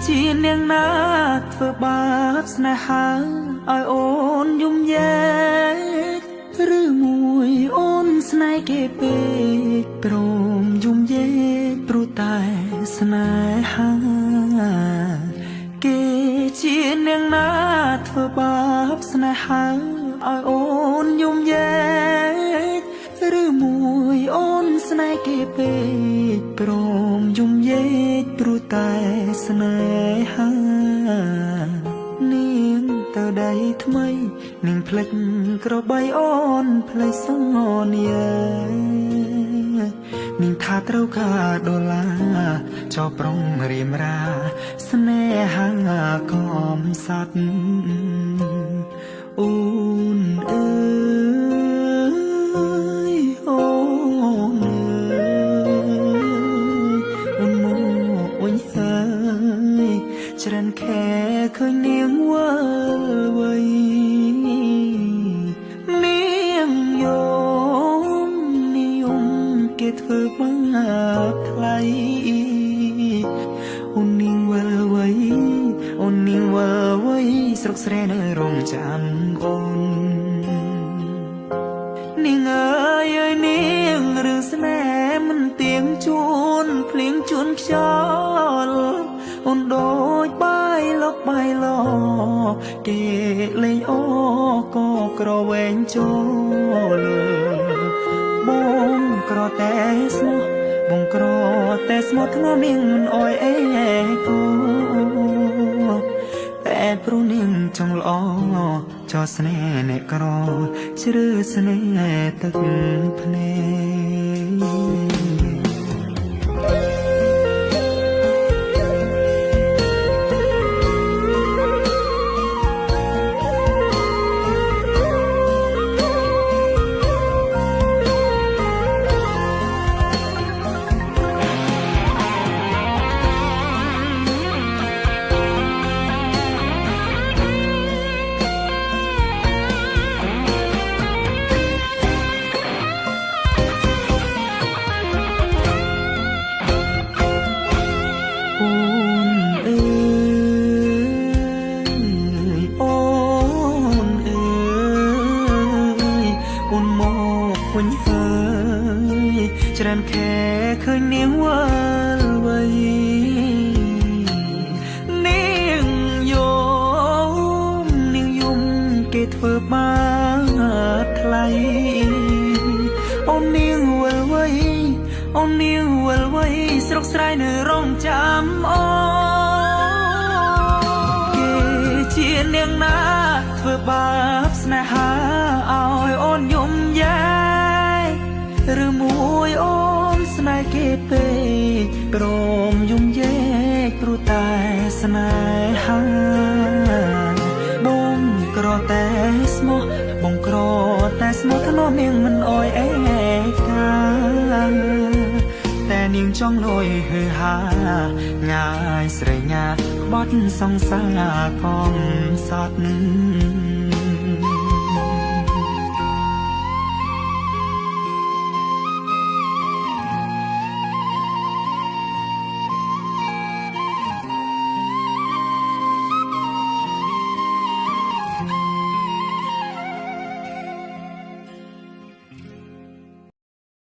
ជានាងណាធ្វើបាបស្នេហាឲ្យអូនយំយែកឬមួយអូនស្នេហ៍គេពេកព្រមយំយែកព្រោះតែស្នេហាគេជានាងណាធ្វើបាបស្នេហាឲ្យអូនយំយែកឬមួយអូនស្នេហ៍គេពេកព្រមយំយែកព្រោះតែស្នេហានាងទៅដៃថ្មីនាងភ្លេចក្របីអូនភ្លេចសន្យានាងថាត្រូវការដុល្លារចោប្រុងរៀមរាស្នេហាកំសត់អូនអើយអូនអើយអូនមកវិញហើយច្រើនខែឃើញនាងវើវៃនាងយំគេធ្វើបាបថ្លៃអូននាងវល់វៃអូននាងវល់វៃស្រុកស្រែនៅរងចាំអូននាងអើយនាងរឿងស្នេហ៍មិនទៀងជួនភ្លៀងជួនខ្យល់អូនដូចបាយលុកបាយឡគេលេងអូក៏ក្រវែងចូលបងក្រតែស្មោះបងក្រតែស្មោះធ្ងន់នាងមិនអោយអេគូតែព្រោះនាងចង់ល្អចោស្នេហ៍អ្នកក្រជ្រើស្នេហ៍ទឹកភ្នែកវិញហើយច្រើនខែឃើញនាងវល់វៃនាងយំគេធ្វើបាបថ្លៃអូននាងវល់វៃអូននាងវល់វៃស្រុកស្រែនៅរងចាំអូគេជានាងណាធ្វើបាបស្នេហាឲ្យអូនយំយែឬមួយអូនស្នេហ៍គេពេកព្រមយំយែកព្រោះតែស្នេហាបងក្រតែស្មោះបងក្រតែស្មោះធ្នមនាងមិនអោយអេកាតែនាងចង់លយហឺហាងាយស្រែកញាក្បត់សង្សារកំសត់